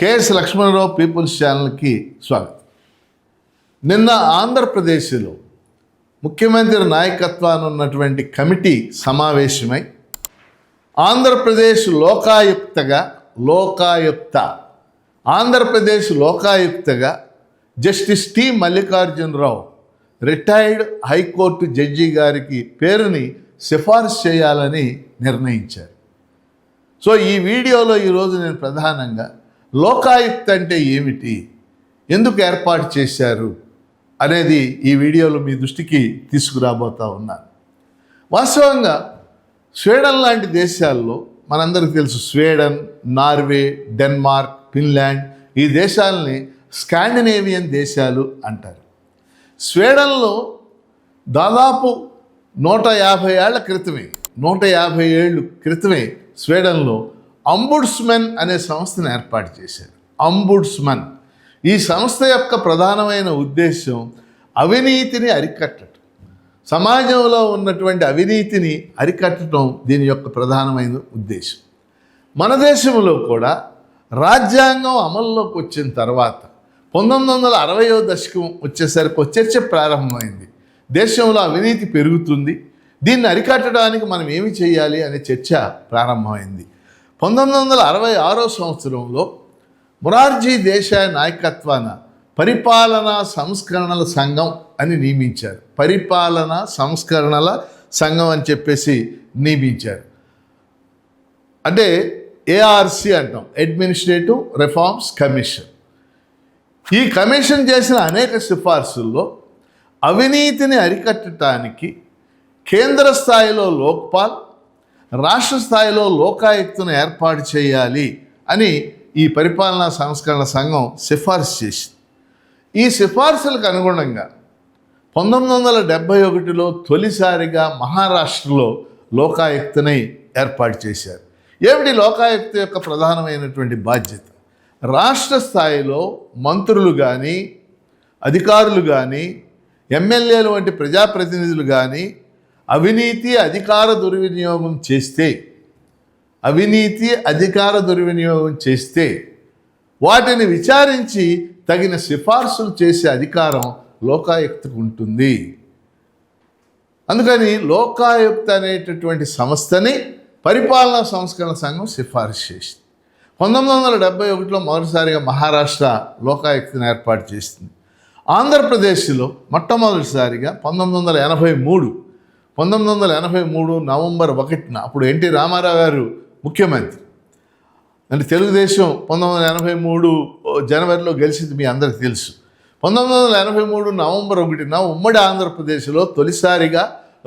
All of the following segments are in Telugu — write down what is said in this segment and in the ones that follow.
కేఎస్ లక్ష్మణరావు పీపుల్స్ ఛానల్కి స్వాగతం. నిన్న ఆంధ్రప్రదేశ్లో ముఖ్యమంత్రి నాయకత్వాన్ని ఉన్నటువంటి కమిటీ సమావేశమై ఆంధ్రప్రదేశ్ లోకాయుక్తగా justice T Mallikarjuna Rao retired high court judge గారికి పేరుని సిఫార్సు చేయాలని నిర్ణయించారు. సో ఈ వీడియోలో ఈరోజు నేను ప్రధానంగా లోకాయుక్త అంటే ఏమిటి, ఎందుకు ఏర్పాటు చేశారు అనేది ఈ వీడియోలో మీ దృష్టికి తీసుకురాబోతా ఉన్నాను. వాస్తవంగా స్వీడన్ లాంటి దేశాల్లో మనందరికీ తెలుసు, స్వీడన్, నార్వే, డెన్మార్క్, ఫిన్లాండ్, ఈ దేశాలని స్కాండినేవియన్ దేశాలు అంటారు. స్వీడన్లో దాదాపు 150 ఏళ్ల క్రితమే 150 ఏళ్ళు క్రితమే స్వీడన్లో అంబుడ్స్మన్ అనే సంస్థను ఏర్పాటు చేశారు. అంబుడ్స్మన్ ఈ సంస్థ యొక్క ప్రధానమైన ఉద్దేశం అవినీతిని అరికట్టడం, సమాజంలో ఉన్నటువంటి అవినీతిని అరికట్టడం దీని యొక్క ప్రధానమైన ఉద్దేశం. మన దేశంలో కూడా రాజ్యాంగం అమల్లోకి వచ్చిన తర్వాత 1960వ దశకం వచ్చేసరికి ఒక చర్చ ప్రారంభమైంది. దేశంలో అవినీతి పెరుగుతుంది, దీన్ని అరికట్టడానికి మనం ఏమి చేయాలి అనే చర్చ ప్రారంభమైంది. 1966వ సంవత్సరంలో మొరార్జీ దేశాయ్ నాయకత్వాన పరిపాలనా సంస్కరణల సంఘం అని నియమించారు. పరిపాలనా సంస్కరణల సంఘం అని చెప్పేసి నియమించారు. అంటే ఏఆర్సి అంటాం, అడ్మినిస్ట్రేటివ్ రిఫార్మ్స్ కమిషన్. ఈ కమిషన్ చేసిన అనేక సిఫార్సుల్లో అవినీతిని అరికట్టడానికి కేంద్ర స్థాయిలో లోక్పాల్, రాష్ట్ర స్థాయిలో లోకాయుక్తను ఏర్పాటు చేయాలి అని ఈ పరిపాలనా సంస్కరణ సంఘం సిఫార్సు చేసింది. ఈ సిఫార్సులకు అనుగుణంగా 1971లో తొలిసారిగా మహారాష్ట్రలో లోకాయుక్తని ఏర్పాటు చేశారు. ఏమిటి లోకాయుక్త యొక్క ప్రధానమైనటువంటి బాధ్యత? రాష్ట్ర స్థాయిలో మంత్రులు కానీ, అధికారులు కానీ, ఎమ్మెల్యేలు వంటి ప్రజాప్రతినిధులు కానీ అవినీతి అధికార దుర్వినియోగం చేస్తే వాటిని విచారించి తగిన సిఫార్సులు చేసే అధికారం లోకాయుక్తకు ఉంటుంది. అందుకని లోకాయుక్త అనేటటువంటి సంస్థని పరిపాలనా సంస్కరణ సంఘం సిఫార్సు చేసింది. 1971లో మొదటిసారిగా మహారాష్ట్ర లోకాయుక్తను ఏర్పాటు చేసింది. ఆంధ్రప్రదేశ్లో మొట్టమొదటిసారిగా 1983 నవంబర్ 1న అప్పుడు ఎన్టీ రామారావు గారు ముఖ్యమంత్రి. అంటే తెలుగుదేశం 1983 జనవరిలో గెలిచింది మీ అందరికీ తెలుసు. 1983 నవంబర్ 1న ఉమ్మడి ఆంధ్రప్రదేశ్లో తొలిసారిగా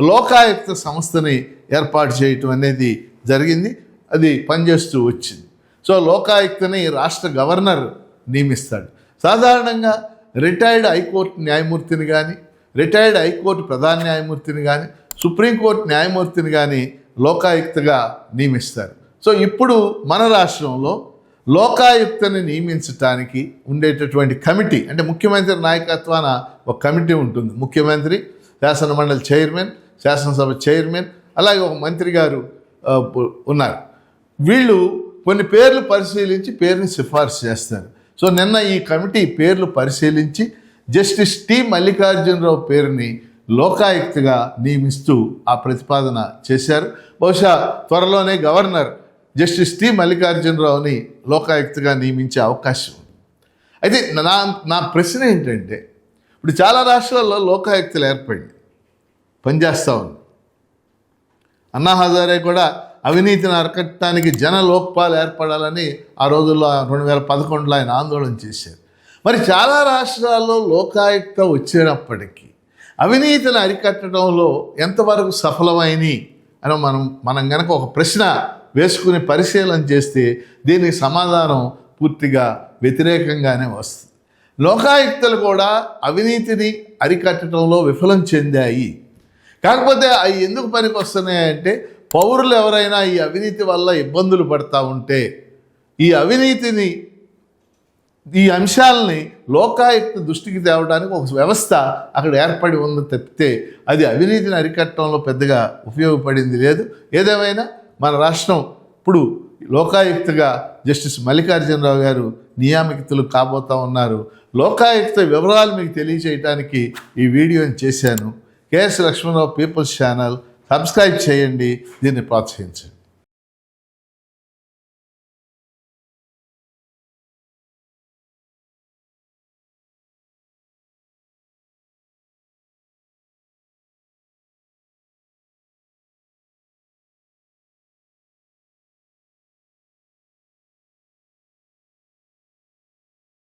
లోకాయుక్త సంస్థని ఏర్పాటు చేయటం అనేది జరిగింది. అది పనిచేస్తూ వచ్చింది. సో లోకాయుక్తని రాష్ట్ర గవర్నర్ నియమిస్తాడు. సాధారణంగా రిటైర్డ్ హైకోర్టు న్యాయమూర్తిని కానీ, రిటైర్డ్ హైకోర్టు ప్రధాన న్యాయమూర్తిని కానీ, సుప్రీంకోర్టు న్యాయమూర్తిని కానీ లోకాయుక్తగా నియమిస్తారు. సో ఇప్పుడు మన రాష్ట్రంలో లోకాయుక్తని నియమించడానికి ఉండేటటువంటి కమిటీ, అంటే ముఖ్యమంత్రి నాయకత్వాన ఒక కమిటీ ఉంటుంది. ముఖ్యమంత్రి, శాసనమండలి చైర్మన్, శాసనసభ చైర్మన్, అలాగే ఒక మంత్రి గారు ఉన్నారు. వీళ్ళు కొన్ని పేర్లు పరిశీలించి పేరుని సిఫార్సు చేస్తారు. సో నిన్న ఈ కమిటీ పేర్లు పరిశీలించి జస్టిస్ టి మల్లికార్జునరావు పేరుని లోకాయుక్తగా నియమిస్తూ ఆ ప్రతిపాదన చేశారు. బహుశా త్వరలోనే గవర్నర్ జస్టిస్ టి మల్లికార్జునరావుని లోకాయుక్తగా నియమించే అవకాశం ఉంది. అయితే నా ప్రశ్న ఏంటంటే, ఇప్పుడు చాలా రాష్ట్రాల్లో లోకాయుక్తలు ఏర్పడింది, పనిచేస్తూ ఉంది. అన్నా హజారే కూడా అవినీతిని అరికట్టడానికి జన లోక్పాల్ ఏర్పడాలని ఆ రోజుల్లో 2011లో ఆయన ఆందోళన చేశారు. మరి చాలా రాష్ట్రాల్లో లోకాయుక్త వచ్చేటప్పటికీ అవినీతిని అరికట్టడంలో ఎంతవరకు సఫలమైనవి అని మనం కనుక ఒక ప్రశ్న వేసుకుని పరిశీలన చేస్తే దీనికి సమాధానం పూర్తిగా వ్యతిరేకంగానే వస్తుంది. లోకాయుక్తలు కూడా అవినీతిని అరికట్టడంలో విఫలం చెందాయి. కాకపోతే అవి ఎందుకు పనికి వస్తున్నాయంటే, పౌరులు ఎవరైనా ఈ అవినీతి వల్ల ఇబ్బందులు పడతా ఉంటే ఈ అంశాలని లోకాయుక్త దృష్టికి తేవడానికి ఒక వ్యవస్థ అక్కడ ఏర్పడి ఉంది తప్పితే అది అవినీతిని అరికట్టడంలో పెద్దగా ఉపయోగపడింది లేదు. ఏదేమైనా మన రాష్ట్రం ఇప్పుడు లోకాయుక్తగా జస్టిస్ మల్లికార్జునరావు గారు నియామకులు కాబోతా ఉన్నారు. లోకాయుక్త వివరాలు మీకు తెలియజేయడానికి ఈ వీడియోని చేశాను. KS Lakshmanarao people's channel subscribe చేయండి, దీన్ని ప్రోత్సహించండి.